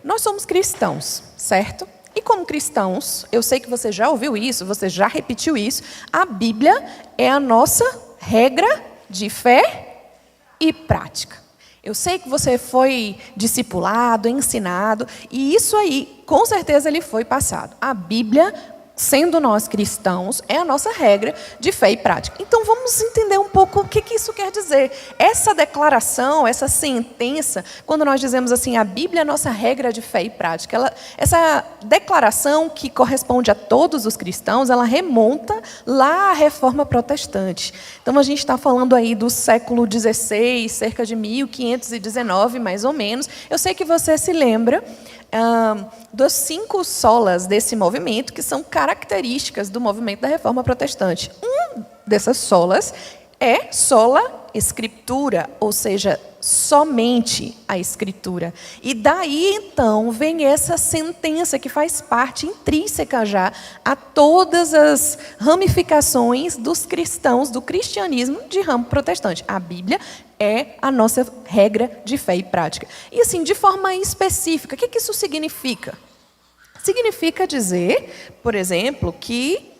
Nós somos cristãos, certo? E como cristãos, eu sei que você já ouviu isso, você já repetiu isso, a Bíblia é a nossa regra de fé e prática. Eu sei que você foi discipulado, ensinado, e isso aí, com certeza, ele foi passado. A Bíblia, sendo nós cristãos, é a nossa regra de fé e prática. Então, vamos entender um pouco o que isso quer dizer. Essa declaração, essa sentença, quando nós dizemos assim, a Bíblia é a nossa regra de fé e prática, essa declaração que corresponde a todos os cristãos, ela remonta lá à Reforma Protestante. Então, a gente está falando aí do século XVI, cerca de 1519, mais ou menos. Eu sei que você se lembra das 5 solas desse movimento, que são características do movimento da Reforma Protestante. Uma dessas solas é sola escritura, ou seja, somente a Escritura. E daí, então, vem essa sentença que faz parte intrínseca já a todas as ramificações dos cristãos, do cristianismo de ramo protestante. A Bíblia é a nossa regra de fé e prática. E assim, de forma específica, o que isso significa? Significa dizer, por exemplo, que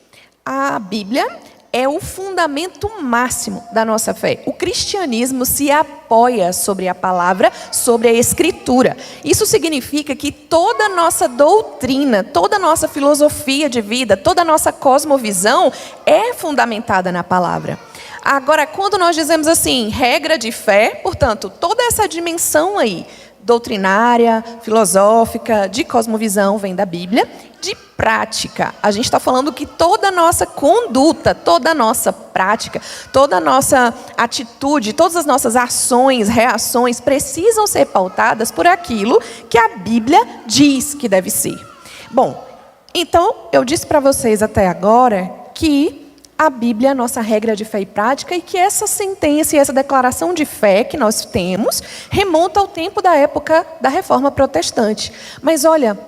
a Bíblia é o fundamento máximo da nossa fé. O cristianismo se apoia sobre a palavra, sobre a Escritura. Isso significa que toda a nossa doutrina, toda a nossa filosofia de vida, toda a nossa cosmovisão é fundamentada na palavra. Agora, quando nós dizemos assim, regra de fé, portanto, toda essa dimensão aí, doutrinária, filosófica, de cosmovisão, vem da Bíblia. De prática, a gente está falando que toda a nossa conduta, toda a nossa prática, toda a nossa atitude, todas as nossas ações, reações, precisam ser pautadas por aquilo que a Bíblia diz que deve ser. Bom, então, eu disse para vocês até agora que a Bíblia é a nossa regra de fé e prática e que essa sentença e essa declaração de fé que nós temos remonta ao tempo da época da Reforma Protestante. Mas olha,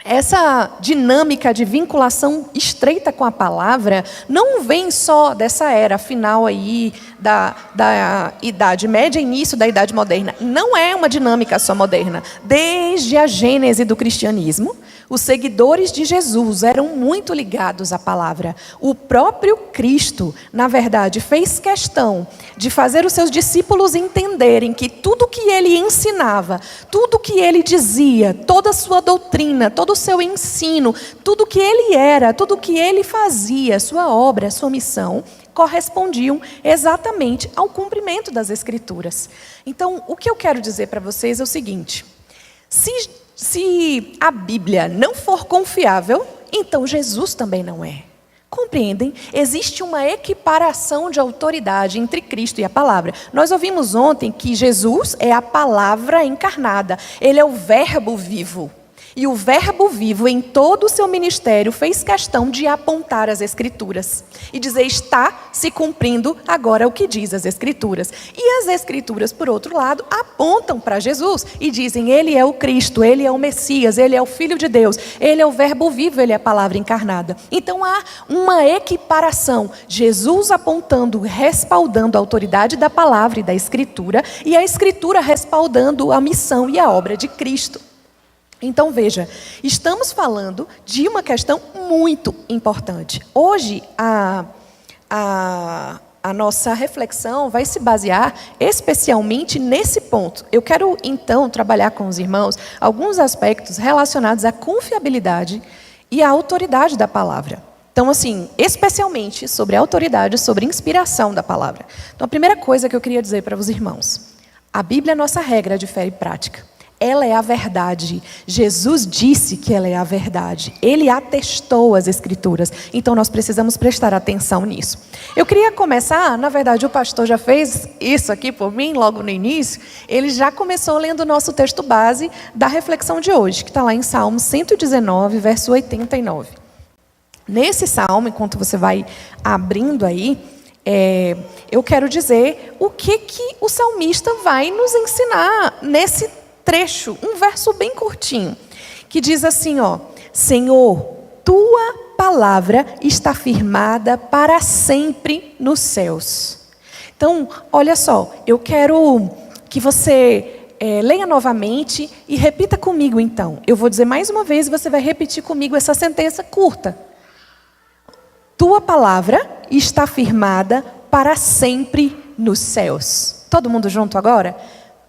essa dinâmica de vinculação estreita com a palavra não vem só dessa era final aí da Idade Média, início da Idade Moderna. Não é uma dinâmica só moderna. Desde a gênese do cristianismo, os seguidores de Jesus eram muito ligados à palavra. O próprio Cristo, na verdade, fez questão de fazer os seus discípulos entenderem que tudo que ele ensinava, tudo que ele dizia, toda a sua doutrina, todo o seu ensino, tudo que ele era, tudo que ele fazia, sua obra, sua missão, correspondiam exatamente ao cumprimento das Escrituras. Então, o que eu quero dizer para vocês é o seguinte: se a Bíblia não for confiável, então Jesus também não é. Compreendem? Existe uma equiparação de autoridade entre Cristo e a palavra. Nós ouvimos ontem que Jesus é a palavra encarnada. Ele é o verbo vivo. E o verbo vivo, em todo o seu ministério, fez questão de apontar as Escrituras. E dizer, está se cumprindo agora o que diz as Escrituras. E as Escrituras, por outro lado, apontam para Jesus. E dizem, ele é o Cristo, ele é o Messias, ele é o Filho de Deus. Ele é o verbo vivo, ele é a palavra encarnada. Então há uma equiparação. Jesus apontando, respaldando a autoridade da palavra e da Escritura. E a Escritura respaldando a missão e a obra de Cristo. Então, veja, estamos falando de uma questão muito importante. Hoje, a nossa reflexão vai se basear especialmente nesse ponto. Eu quero, então, trabalhar com os irmãos alguns aspectos relacionados à confiabilidade e à autoridade da palavra. Então, assim, especialmente sobre a autoridade, sobre a inspiração da palavra. Então, a primeira coisa que eu queria dizer para os irmãos, a Bíblia é a nossa regra de fé e prática. Ela é a verdade. Jesus disse que ela é a verdade. Ele atestou as Escrituras. Então, nós precisamos prestar atenção nisso. Eu queria começar, na verdade, o pastor já fez isso aqui por mim, logo no início. Ele já começou lendo o nosso texto base da reflexão de hoje, que está lá em Salmo 119, verso 89. Nesse salmo, enquanto você vai abrindo aí, eu quero dizer o que o salmista vai nos ensinar nesse trecho, um verso bem curtinho, que diz assim, ó: Senhor, tua palavra está firmada para sempre nos céus. Então, olha só, eu quero que você leia novamente e repita comigo então. Eu vou dizer mais uma vez e você vai repetir comigo essa sentença curta. Tua palavra está firmada para sempre nos céus. Todo mundo junto agora?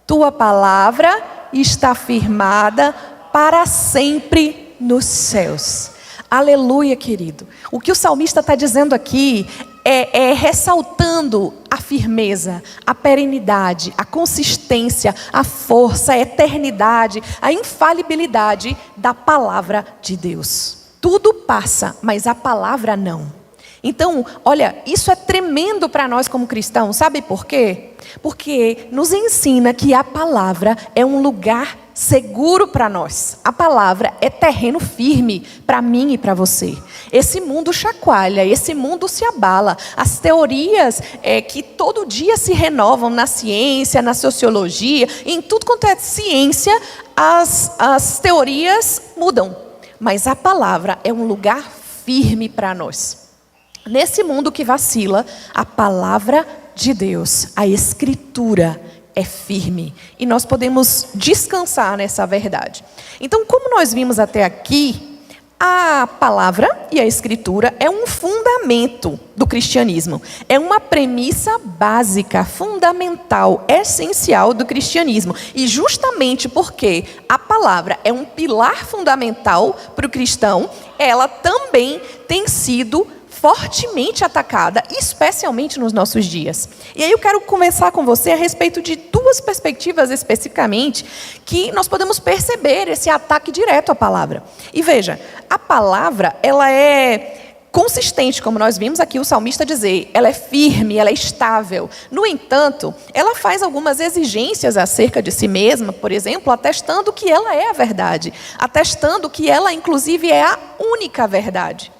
Tua palavra está firmada para sempre nos céus. Aleluia, querido. O que o salmista está dizendo aqui é ressaltando a firmeza, a perenidade, a consistência, a força, a eternidade, a infalibilidade da palavra de Deus. Tudo passa, mas a palavra não. Então, olha, isso é tremendo para nós como cristãos. Sabe por quê? Porque nos ensina que a palavra é um lugar seguro para nós. A palavra é terreno firme para mim e para você. Esse mundo chacoalha, esse mundo se abala. As teorias que todo dia se renovam na ciência, na sociologia, em tudo quanto é ciência, as teorias mudam. Mas a palavra é um lugar firme para nós. Nesse mundo que vacila, a palavra de Deus, a Escritura, é firme. E nós podemos descansar nessa verdade. Então, como nós vimos até aqui, a palavra e a Escritura é um fundamento do cristianismo. É uma premissa básica, fundamental, essencial do cristianismo. E justamente porque a palavra é um pilar fundamental para o cristão, ela também tem sido fortemente atacada, especialmente nos nossos dias. E aí eu quero conversar com você a respeito de duas perspectivas especificamente que nós podemos perceber esse ataque direto à palavra. E veja, a palavra, ela é consistente, como nós vimos aqui o salmista dizer, ela é firme, ela é estável. No entanto, ela faz algumas exigências acerca de si mesma, por exemplo, atestando que ela é a verdade, atestando que ela, inclusive, é a única verdade.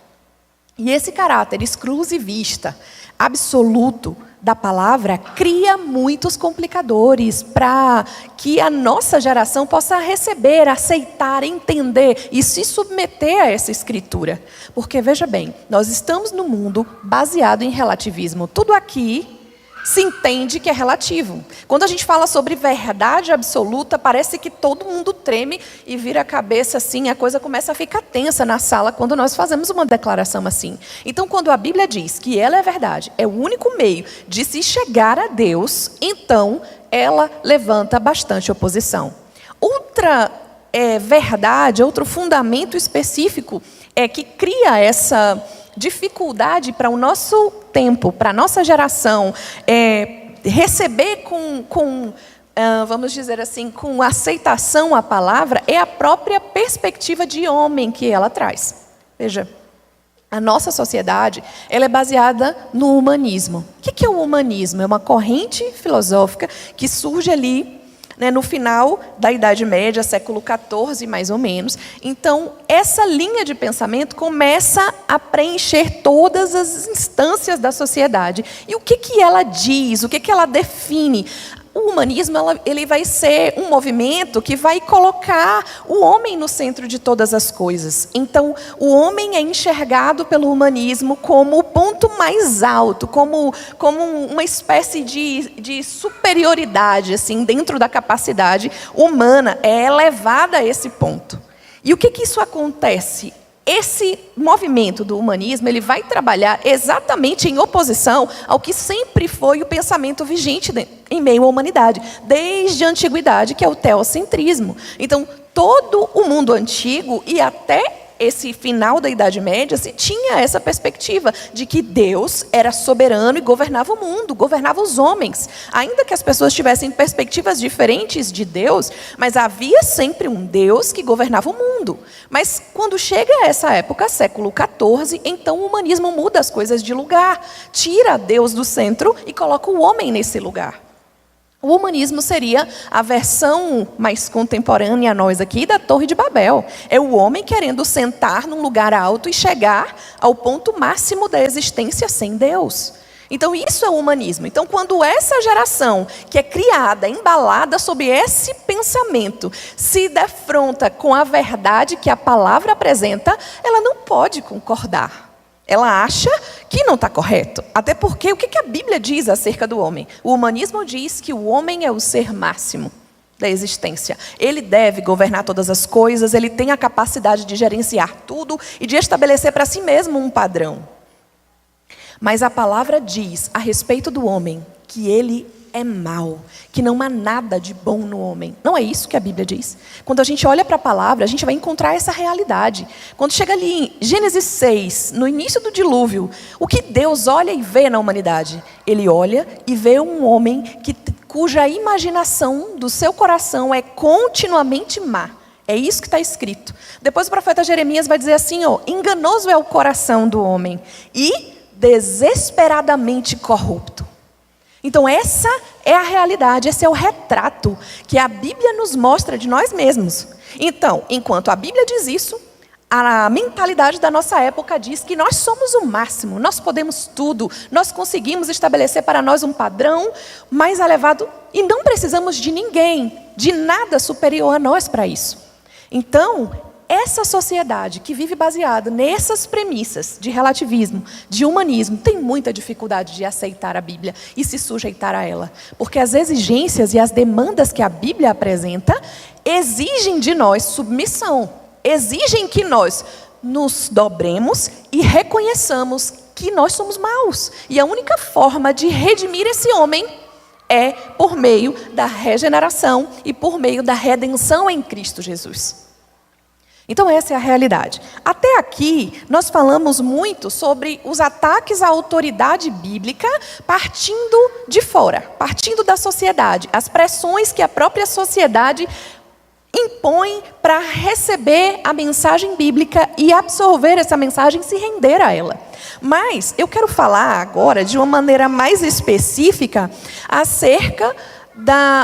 E esse caráter exclusivista, absoluto da palavra, cria muitos complicadores para que a nossa geração possa receber, aceitar, entender e se submeter a essa escritura. Porque, veja bem, nós estamos num mundo baseado em relativismo. Tudo aqui se entende que é relativo. Quando a gente fala sobre verdade absoluta, parece que todo mundo treme e vira a cabeça assim, a coisa começa a ficar tensa na sala quando nós fazemos uma declaração assim. Então, quando a Bíblia diz que ela é verdade, é o único meio de se chegar a Deus, então ela levanta bastante oposição. Outra verdade, outro fundamento específico que cria essa dificuldade para o nosso tempo, para a nossa geração, receber vamos dizer assim, com aceitação a palavra, é a própria perspectiva de homem que ela traz. Veja, a nossa sociedade, ela é baseada no humanismo. O que é o humanismo? É uma corrente filosófica que surge ali, no final da Idade Média, século XIV, mais ou menos. Então, essa linha de pensamento começa a preencher todas as instâncias da sociedade. E o que ela diz? O que ela define? O humanismo ele vai ser um movimento que vai colocar o homem no centro de todas as coisas. Então, o homem é enxergado pelo humanismo como o ponto mais alto, como uma espécie de superioridade assim, dentro da capacidade humana, é elevada a esse ponto. E o que isso acontece? Esse movimento do humanismo, ele vai trabalhar exatamente em oposição ao que sempre foi o pensamento vigente em meio à humanidade, desde a antiguidade, que é o teocentrismo. Então, todo o mundo antigo e até esse final da Idade Média, se tinha essa perspectiva de que Deus era soberano e governava o mundo, governava os homens. Ainda que as pessoas tivessem perspectivas diferentes de Deus, mas havia sempre um Deus que governava o mundo. Mas quando chega essa época, século XIV, então o humanismo muda as coisas de lugar, tira Deus do centro e coloca o homem nesse lugar. O humanismo seria a versão mais contemporânea a nós aqui da Torre de Babel. É o homem querendo sentar num lugar alto e chegar ao ponto máximo da existência sem Deus. Então, isso é o humanismo. Então, quando essa geração, que é criada, embalada sob esse pensamento, se defronta com a verdade que a palavra apresenta, ela não pode concordar. Ela acha que não está correto. Até porque, o que a Bíblia diz acerca do homem? O humanismo diz que o homem é o ser máximo da existência. Ele deve governar todas as coisas, ele tem a capacidade de gerenciar tudo e de estabelecer para si mesmo um padrão. Mas a palavra diz a respeito do homem que ele é mau, que não há nada de bom no homem. Não é isso que a Bíblia diz? Quando a gente olha para a palavra, a gente vai encontrar essa realidade. Quando chega ali em Gênesis 6, no início do dilúvio, o que Deus olha e vê na humanidade? Ele olha e vê um homem cuja imaginação do seu coração é continuamente má. É isso que está escrito. Depois o profeta Jeremias vai dizer assim, enganoso é o coração do homem e desesperadamente corrupto. Então essa é a realidade, esse é o retrato que a Bíblia nos mostra de nós mesmos. Então, enquanto a Bíblia diz isso, a mentalidade da nossa época diz que nós somos o máximo, nós podemos tudo, nós conseguimos estabelecer para nós um padrão mais elevado e não precisamos de ninguém, de nada superior a nós para isso. Então, essa sociedade que vive baseada nessas premissas de relativismo, de humanismo, tem muita dificuldade de aceitar a Bíblia e se sujeitar a ela. Porque as exigências e as demandas que a Bíblia apresenta exigem de nós submissão. Exigem que nós nos dobremos e reconheçamos que nós somos maus. E a única forma de redimir esse homem é por meio da regeneração e por meio da redenção em Cristo Jesus. Então essa é a realidade. Até aqui, nós falamos muito sobre os ataques à autoridade bíblica partindo de fora, partindo da sociedade. As pressões que a própria sociedade impõe para receber a mensagem bíblica e absorver essa mensagem e se render a ela. Mas eu quero falar agora de uma maneira mais específica acerca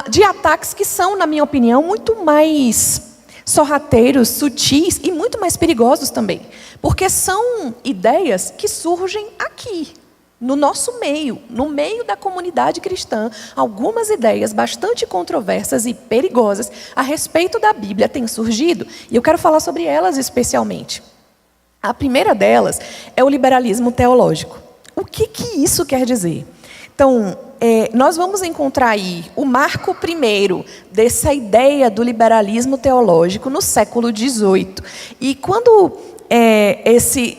de ataques que são, na minha opinião, muito mais sorrateiros, sutis e muito mais perigosos também. Porque são ideias que surgem aqui, no nosso meio, no meio da comunidade cristã. Algumas ideias bastante controversas e perigosas a respeito da Bíblia têm surgido. E eu quero falar sobre elas especialmente. A primeira delas é o liberalismo teológico. O que isso quer dizer? Então, nós vamos encontrar aí o marco primeiro dessa ideia do liberalismo teológico no século XVIII. E quando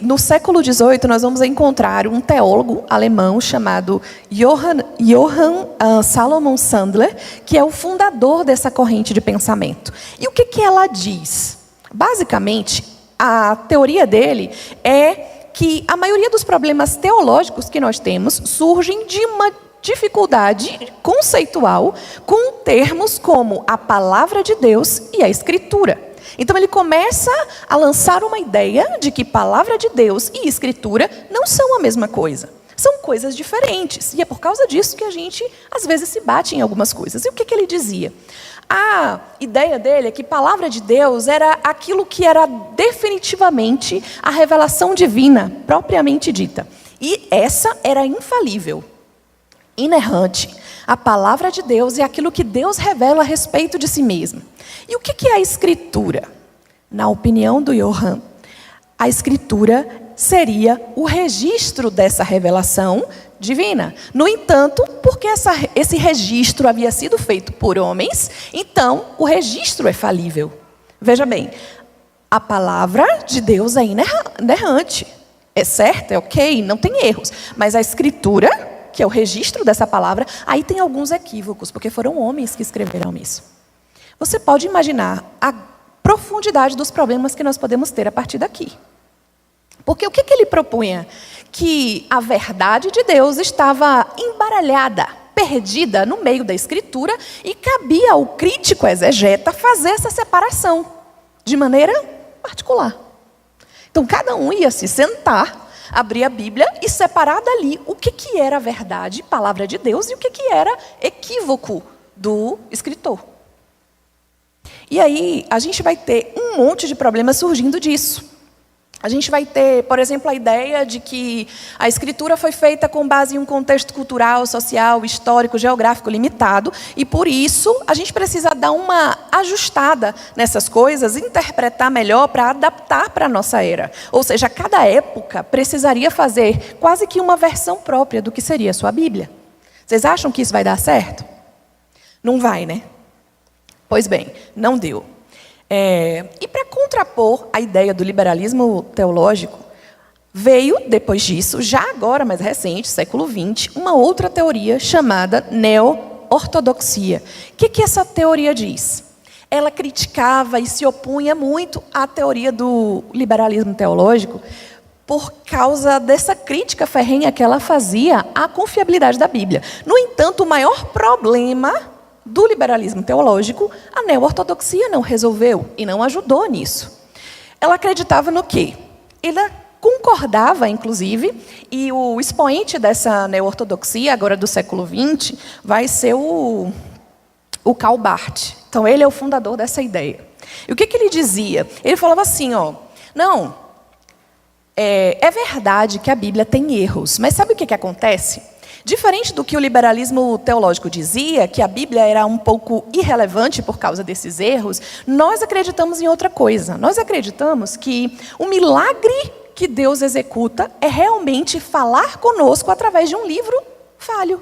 no século XVIII nós vamos encontrar um teólogo alemão chamado Johann Salomon Sandler, que é o fundador dessa corrente de pensamento. E o que ela diz? Basicamente, a teoria dele é que a maioria dos problemas teológicos que nós temos surgem de uma dificuldade conceitual com termos como a palavra de Deus e a Escritura. Então ele começa a lançar uma ideia de que palavra de Deus e Escritura não são a mesma coisa. São coisas diferentes. E é por causa disso que a gente, às vezes, se bate em algumas coisas. E o que ele dizia? A ideia dele é que palavra de Deus era aquilo que era definitivamente a revelação divina, propriamente dita. E essa era infalível, inerrante. A palavra de Deus é aquilo que Deus revela a respeito de si mesmo. E o que é a Escritura? Na opinião do Johann, a Escritura seria o registro dessa revelação divina. No entanto, porque esse registro havia sido feito por homens, então o registro é falível. Veja bem, a palavra de Deus é inerrante. É certo, é ok, não tem erros. Mas a Escritura, que é o registro dessa palavra, aí tem alguns equívocos, porque foram homens que escreveram isso. Você pode imaginar a profundidade dos problemas que nós podemos ter a partir daqui. Porque o que ele propunha? Que a verdade de Deus estava embaralhada, perdida no meio da Escritura e cabia ao crítico exegeta fazer essa separação de maneira particular. Então cada um ia se sentar, abrir a Bíblia e separar dali o que era a verdade, palavra de Deus, e o que era equívoco do escritor. E aí a gente vai ter um monte de problemas surgindo disso. A gente vai ter, por exemplo, a ideia de que a Escritura foi feita com base em um contexto cultural, social, histórico, geográfico limitado, e por isso a gente precisa dar uma ajustada nessas coisas, interpretar melhor para adaptar para a nossa era. Ou seja, cada época precisaria fazer quase que uma versão própria do que seria a sua Bíblia. Vocês acham que isso vai dar certo? Não vai, né? Pois bem, não deu. E para contrapor a ideia do liberalismo teológico, veio, depois disso, já agora mais recente, século XX, uma outra teoria chamada neo-ortodoxia. O que essa teoria diz? Ela criticava e se opunha muito à teoria do liberalismo teológico por causa dessa crítica ferrenha que ela fazia à confiabilidade da Bíblia. No entanto, o maior problema do liberalismo teológico, a neo-ortodoxia não resolveu e não ajudou nisso. Ela acreditava no quê? Ela concordava, inclusive, e o expoente dessa neo-ortodoxia, agora do século XX, vai ser o Karl Barth. Então, ele é o fundador dessa ideia. E o que ele dizia? Ele falava assim, não, é verdade que a Bíblia tem erros, mas sabe o que acontece? Diferente do que o liberalismo teológico dizia, que a Bíblia era um pouco irrelevante por causa desses erros, nós acreditamos em outra coisa. Nós acreditamos que o milagre que Deus executa é realmente falar conosco através de um livro falho.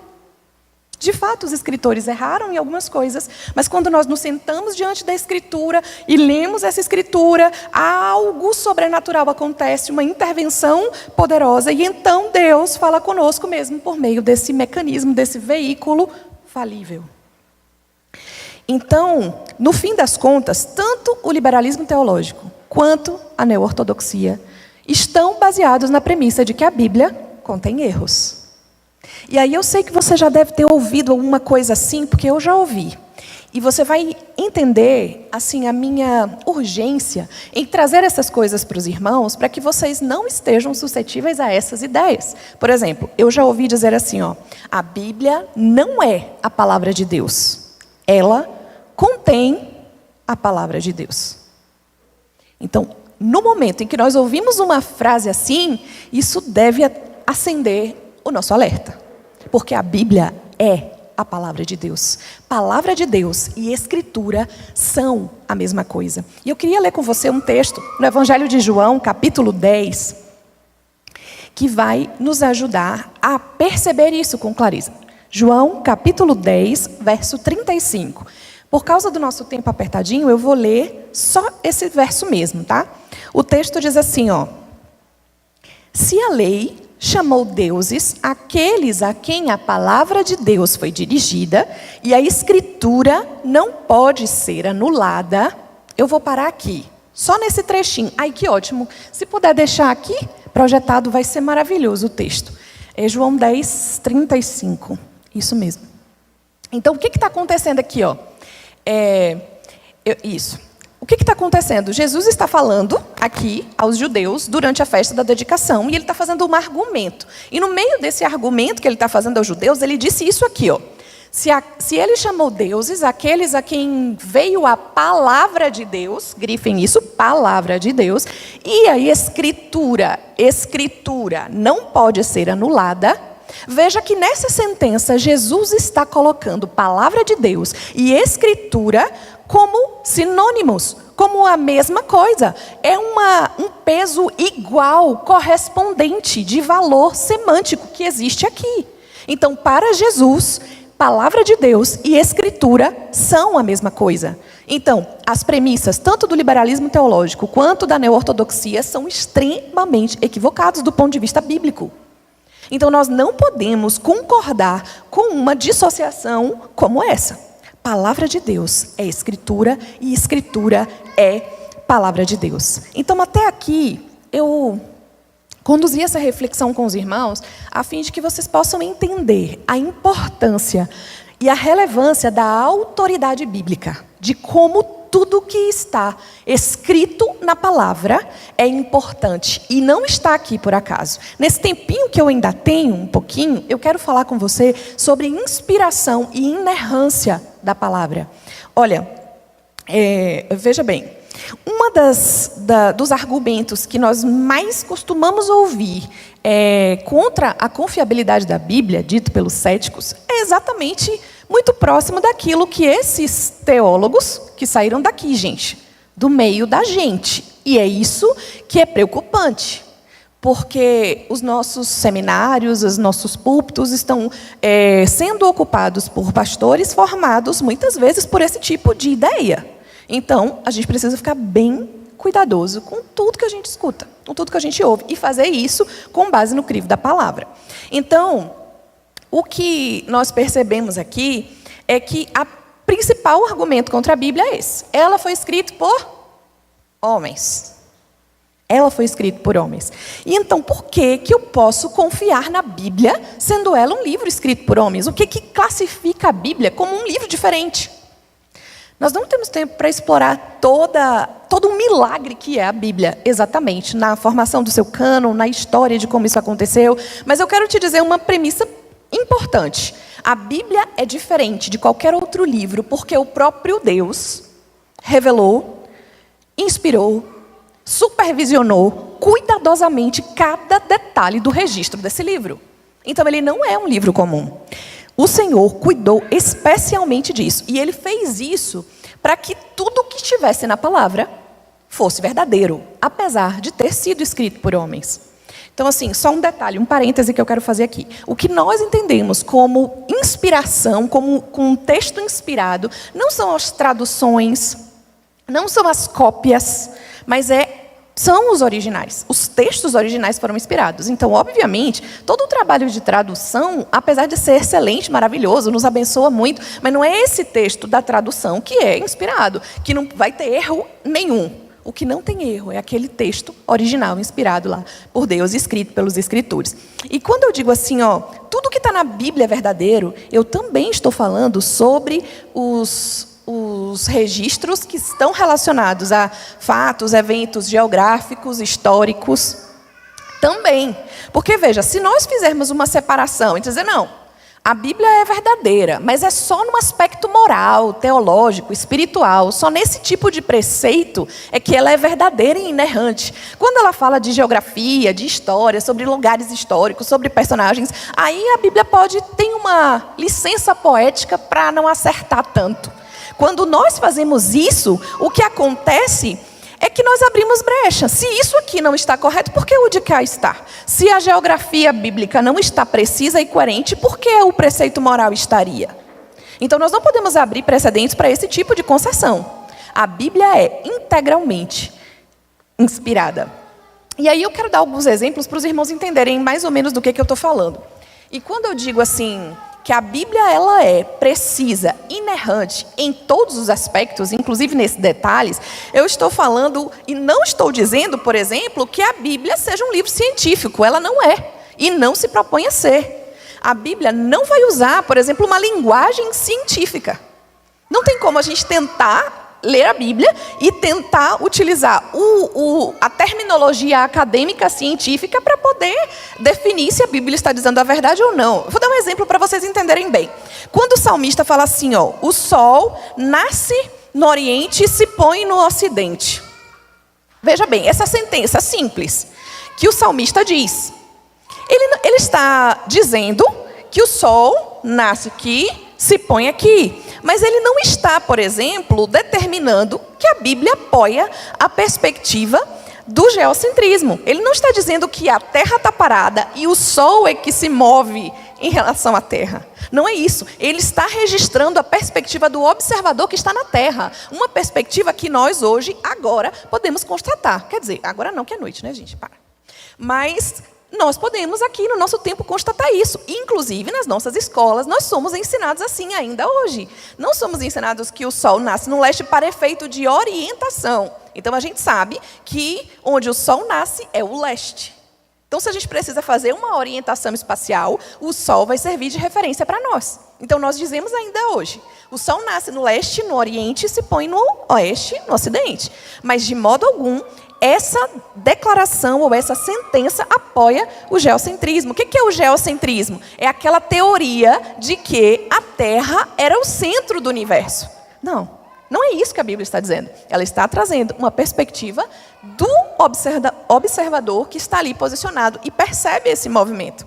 De fato, os escritores erraram em algumas coisas, mas quando nós nos sentamos diante da Escritura e lemos essa Escritura, algo sobrenatural acontece, uma intervenção poderosa, e então Deus fala conosco mesmo por meio desse mecanismo, desse veículo falível. Então, no fim das contas, tanto o liberalismo teológico quanto a neo-ortodoxia estão baseados na premissa de que a Bíblia contém erros. E aí eu sei que você já deve ter ouvido alguma coisa assim, porque eu já ouvi. E você vai entender, assim, a minha urgência em trazer essas coisas para os irmãos, para que vocês não estejam suscetíveis a essas ideias. Por exemplo, eu já ouvi dizer assim, a Bíblia não é a palavra de Deus. Ela contém a palavra de Deus. Então, no momento em que nós ouvimos uma frase assim, isso deve acender o nosso alerta. Porque a Bíblia é a palavra de Deus. Palavra de Deus e Escritura são a mesma coisa. E eu queria ler com você um texto no Evangelho de João, capítulo 10, que vai nos ajudar a perceber isso com clareza. João, capítulo 10, verso 35. Por causa do nosso tempo apertadinho, eu vou ler só esse verso mesmo, tá? O texto diz assim, se a lei chamou deuses aqueles a quem a palavra de Deus foi dirigida, e a Escritura não pode ser anulada. Eu vou parar aqui, só nesse trechinho. Ai, que ótimo. Se puder deixar aqui, projetado, vai ser maravilhoso o texto. É João 10, 35. Isso mesmo. Então, o que está acontecendo aqui? Isso. O que está acontecendo? Jesus está falando aqui aos judeus durante a festa da dedicação, e ele está fazendo um argumento. E no meio desse argumento que ele está fazendo aos judeus, ele disse isso aqui, Se ele chamou deuses aqueles a quem veio a palavra de Deus, grifem isso, palavra de Deus, e a escritura não pode ser anulada. Veja que nessa sentença, Jesus está colocando palavra de Deus e escritura como sinônimos, como a mesma coisa. É um peso igual, correspondente, de valor semântico que existe aqui. Então, para Jesus, palavra de Deus e escritura são a mesma coisa. Então, as premissas, tanto do liberalismo teológico quanto da neo-ortodoxia, são extremamente equivocadas do ponto de vista bíblico. Então, nós não podemos concordar com uma dissociação como essa. Palavra de Deus é Escritura e Escritura é palavra de Deus. Então, até aqui, eu conduzi essa reflexão com os irmãos a fim de que vocês possam entender a importância e a relevância da autoridade bíblica, de como tudo que está escrito na palavra é importante e não está aqui por acaso. Nesse tempinho que eu ainda tenho, um pouquinho, eu quero falar com você sobre inspiração e inerrância da palavra. Olha, veja bem, dos argumentos que nós mais costumamos ouvir contra a confiabilidade da Bíblia, dito pelos céticos, é exatamente muito próximo daquilo que esses teólogos que saíram daqui, gente, do meio da gente. E é isso que é preocupante. porque os nossos seminários, os nossos púlpitos estão sendo ocupados por pastores formados, muitas vezes, por esse tipo de ideia. Então, a gente precisa ficar bem cuidadoso com tudo que a gente escuta, com tudo que a gente ouve, e fazer isso com base no crivo da palavra. Então, o que nós percebemos aqui é que o principal argumento contra a Bíblia é esse. Ela foi escrita por homens. Ela foi escrita por homens. E então, por que eu posso confiar na Bíblia, sendo ela um livro escrito por homens? O que classifica a Bíblia como um livro diferente? Nós não temos tempo para explorar todo o milagre que é a Bíblia, exatamente, na formação do seu cânon, na história de como isso aconteceu. Mas eu quero te dizer uma premissa importante. A Bíblia é diferente de qualquer outro livro, porque o próprio Deus revelou, inspirou, supervisionou cuidadosamente cada detalhe do registro desse livro. Então, ele não é um livro comum. O Senhor cuidou especialmente disso. E Ele fez isso para que tudo que estivesse na palavra fosse verdadeiro, apesar de ter sido escrito por homens. Então, assim, só um detalhe, um parêntese que eu quero fazer aqui. O que nós entendemos como inspiração, como um texto inspirado, não são as traduções, não são as cópias, mas são os originais. Os textos originais foram inspirados. Então, obviamente, todo o trabalho de tradução, apesar de ser excelente, maravilhoso, nos abençoa muito, mas não é esse texto da tradução que é inspirado, que não vai ter erro nenhum. O que não tem erro é aquele texto original, inspirado lá por Deus, escrito pelos escritores. E quando eu digo assim, tudo que está na Bíblia é verdadeiro, eu também estou falando sobre os registros que estão relacionados a fatos, eventos geográficos, históricos, também. Porque, veja, se nós fizermos uma separação e dizer, não, a Bíblia é verdadeira, mas é só no aspecto moral, teológico, espiritual, só nesse tipo de preceito é que ela é verdadeira e inerrante. Quando ela fala de geografia, de história, sobre lugares históricos, sobre personagens, aí a Bíblia tem uma licença poética para não acertar tanto. Quando nós fazemos isso, o que acontece é que nós abrimos brecha. Se isso aqui não está correto, por que o de cá está? Se a geografia bíblica não está precisa e coerente, por que o preceito moral estaria? Então, nós não podemos abrir precedentes para esse tipo de concessão. A Bíblia é integralmente inspirada. E aí eu quero dar alguns exemplos para os irmãos entenderem mais ou menos do que eu estou falando. E quando eu digo assim, que a Bíblia ela é precisa, inerrante em todos os aspectos, inclusive nesses detalhes, eu estou falando e não estou dizendo, por exemplo, que a Bíblia seja um livro científico. Ela não é e não se propõe a ser. A Bíblia não vai usar, por exemplo, uma linguagem científica. Não tem como a gente tentar ler a Bíblia e tentar utilizar a terminologia acadêmica científica para poder definir se a Bíblia está dizendo a verdade ou não. Vou dar um exemplo para vocês entenderem bem. Quando o salmista fala assim, o sol nasce no Oriente e se põe no Ocidente. Veja bem, essa sentença simples que o salmista diz, ele está dizendo que o sol nasce aqui, se põe aqui. Mas ele não está, por exemplo, determinando que a Bíblia apoia a perspectiva do geocentrismo. Ele não está dizendo que a Terra está parada e o Sol é que se move em relação à Terra. Não é isso. Ele está registrando a perspectiva do observador que está na Terra. Uma perspectiva que nós hoje, agora, podemos constatar. Quer dizer, agora não, que é noite, né, gente? Para. Mas nós podemos aqui no nosso tempo constatar isso. Inclusive nas nossas escolas nós somos ensinados assim ainda hoje. Não somos ensinados que o sol nasce no leste para efeito de orientação. Então a gente sabe que onde o sol nasce é o leste. Então se a gente precisa fazer uma orientação espacial, o sol vai servir de referência para nós. Então nós dizemos ainda hoje, o sol nasce no leste, no oriente e se põe no oeste, no ocidente. Mas de modo algum essa declaração ou essa sentença apoia o geocentrismo. O que é o geocentrismo? É aquela teoria de que a Terra era o centro do universo. Não é isso que a Bíblia está dizendo. Ela está trazendo uma perspectiva do observador que está ali posicionado e percebe esse movimento.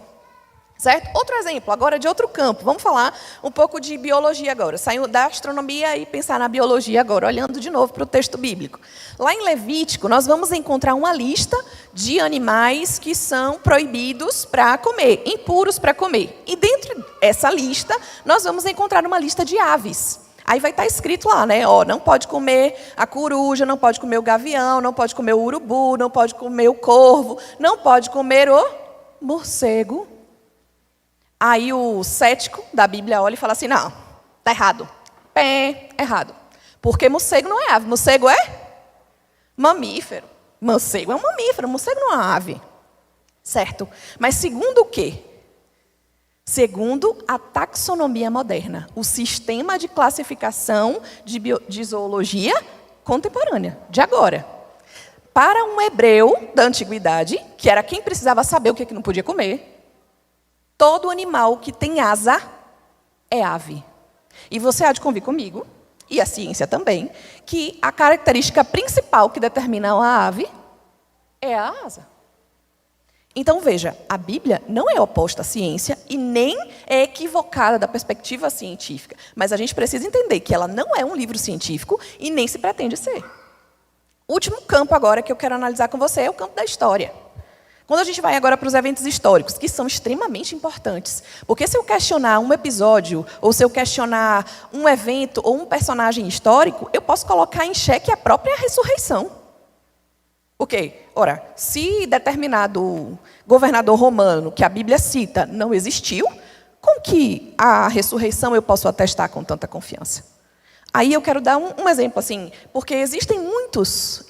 Certo? Outro exemplo, agora de outro campo. Vamos falar um pouco de biologia agora. Saindo da astronomia e pensar na biologia agora, olhando de novo para o texto bíblico. Lá em Levítico, nós vamos encontrar uma lista de animais que são proibidos para comer, impuros para comer. E dentro dessa lista, nós vamos encontrar uma lista de aves. Aí vai estar escrito lá, né? Ó, não pode comer a coruja, não pode comer o gavião, não pode comer o urubu, não pode comer o corvo, não pode comer o morcego. Aí o cético da Bíblia olha e fala assim, não, está errado. Errado. Porque morcego não é ave, morcego é mamífero. Morcego é um mamífero, morcego não é uma ave. Certo? Mas segundo o quê? Segundo a taxonomia moderna, o sistema de classificação de zoologia contemporânea, de agora. Para um hebreu da antiguidade, que era quem precisava saber o que não podia comer, todo animal que tem asa é ave. E você há de convir comigo, e a ciência também, que a característica principal que determina a ave é a asa. Então, veja, a Bíblia não é oposta à ciência e nem é equivocada da perspectiva científica. Mas a gente precisa entender que ela não é um livro científico e nem se pretende ser. O último campo agora que eu quero analisar com você é o campo da história. Quando a gente vai agora para os eventos históricos, que são extremamente importantes, porque se eu questionar um episódio, ou se eu questionar um evento ou um personagem histórico, eu posso colocar em xeque a própria ressurreição. Por quê? Ora, se determinado governador romano, que a Bíblia cita, não existiu, com que a ressurreição eu posso atestar com tanta confiança? Aí eu quero dar um exemplo, assim, porque existem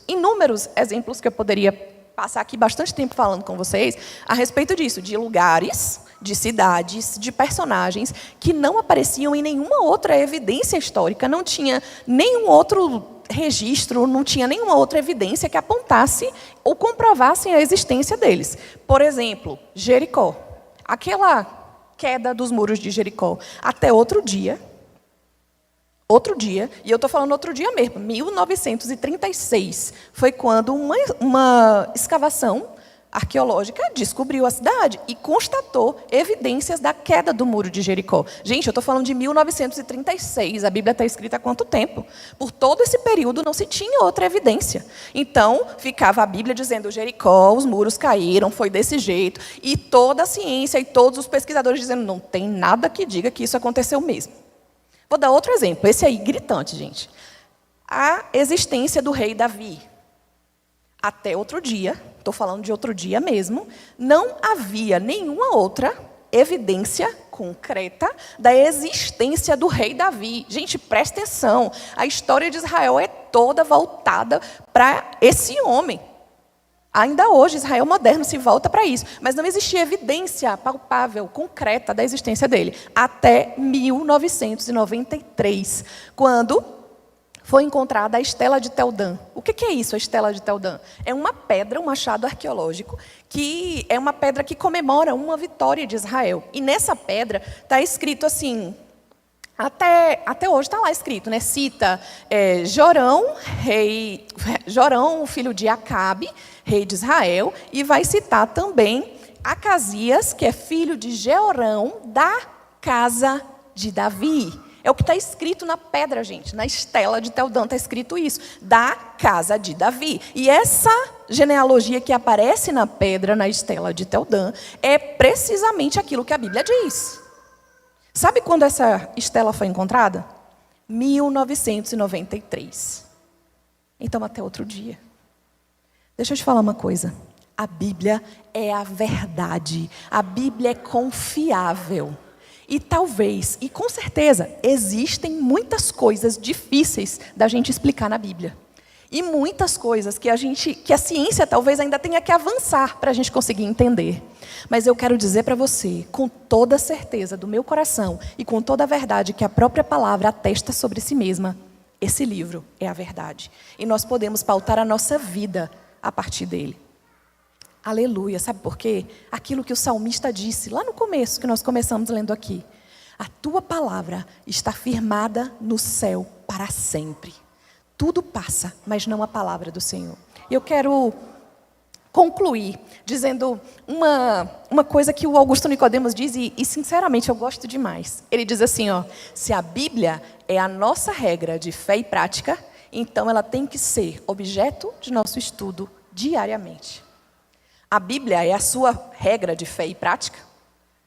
inúmeros exemplos que eu poderia passar aqui bastante tempo falando com vocês a respeito disso, de lugares, de cidades, de personagens que não apareciam em nenhuma outra evidência histórica, não tinha nenhum outro registro, não tinha nenhuma outra evidência que apontasse ou comprovasse a existência deles. Por exemplo, Jericó. Aquela queda dos muros de Jericó. Até outro dia, e eu estou falando outro dia mesmo, 1936, foi quando uma escavação arqueológica descobriu a cidade e constatou evidências da queda do muro de Jericó. Gente, eu estou falando de 1936, a Bíblia está escrita há quanto tempo? Por todo esse período não se tinha outra evidência. Então, ficava a Bíblia dizendo, Jericó, os muros caíram, foi desse jeito, e toda a ciência e todos os pesquisadores dizendo, não tem nada que diga que isso aconteceu mesmo. Vou dar outro exemplo, esse aí gritante, gente. A existência do rei Davi. Até outro dia, estou falando de outro dia mesmo, não havia nenhuma outra evidência concreta da existência do rei Davi. Gente, presta atenção, a história de Israel é toda voltada para esse homem. Ainda hoje, Israel moderno se volta para isso. Mas não existia evidência palpável, concreta, da existência dele. Até 1993, quando foi encontrada a Estela de Teldã. O que é isso, a Estela de Teldã? É uma pedra, um achado arqueológico, que é uma pedra que comemora uma vitória de Israel. E nessa pedra está escrito assim... Até hoje está lá escrito, né? Cita Jorão, filho de Acabe, rei de Israel, e vai citar também Acasias, que é filho de Jeorão, da casa de Davi. É o que está escrito na pedra, gente. Na Estela de Teldã está escrito isso, da casa de Davi. E essa genealogia que aparece na pedra, na Estela de Teldã, é precisamente aquilo que a Bíblia diz. Sabe quando essa estela foi encontrada? 1993. Então, até outro dia. Deixa eu te falar uma coisa. A Bíblia é a verdade. A Bíblia é confiável. E talvez, e com certeza, existem muitas coisas difíceis da gente explicar na Bíblia. E muitas coisas que a ciência talvez ainda tenha que avançar para a gente conseguir entender. Mas eu quero dizer para você, com toda a certeza do meu coração e com toda a verdade que a própria palavra atesta sobre si mesma, esse livro é a verdade. E nós podemos pautar a nossa vida a partir dele. Aleluia, sabe por quê? Aquilo que o salmista disse lá no começo, que nós começamos lendo aqui. A tua palavra está firmada no céu para sempre. Tudo passa, mas não a palavra do Senhor. Eu quero concluir dizendo uma coisa que o Augusto Nicodemos diz, e sinceramente eu gosto demais. Ele diz assim, ó, se a Bíblia é a nossa regra de fé e prática, então ela tem que ser objeto de nosso estudo diariamente. A Bíblia é a sua regra de fé e prática?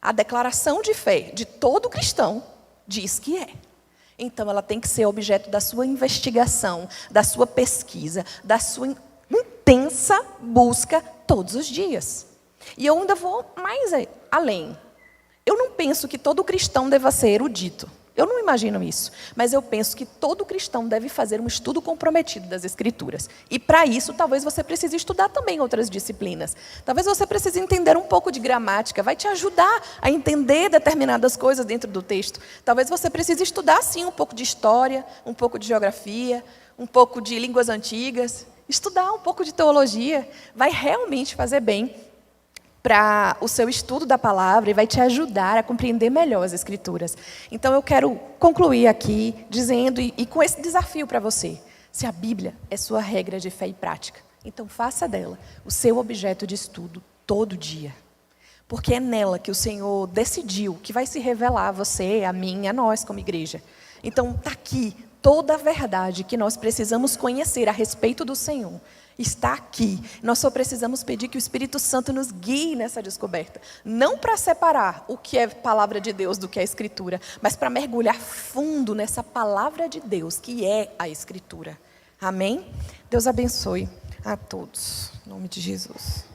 A declaração de fé de todo cristão diz que é. Então ela tem que ser objeto da sua investigação, da sua pesquisa, da sua intensa busca todos os dias. E eu ainda vou mais além. Eu não penso que todo cristão deva ser erudito. Eu não imagino isso. Mas eu penso que todo cristão deve fazer um estudo comprometido das Escrituras. E para isso, talvez você precise estudar também outras disciplinas. Talvez você precise entender um pouco de gramática. Vai te ajudar a entender determinadas coisas dentro do texto. Talvez você precise estudar, sim, um pouco de história, um pouco de geografia, um pouco de línguas antigas. Estudar um pouco de teologia vai realmente fazer bem para o seu estudo da palavra e vai te ajudar a compreender melhor as Escrituras. Então eu quero concluir aqui dizendo, e com esse desafio para você, se a Bíblia é sua regra de fé e prática, então faça dela o seu objeto de estudo todo dia. Porque é nela que o Senhor decidiu que vai se revelar a você, a mim, a nós como igreja. Então está aqui toda a verdade que nós precisamos conhecer a respeito do Senhor. Está aqui. Nós só precisamos pedir que o Espírito Santo nos guie nessa descoberta. Não para separar o que é palavra de Deus do que é Escritura, mas para mergulhar fundo nessa palavra de Deus, que é a Escritura. Amém? Deus abençoe a todos. Em nome de Jesus.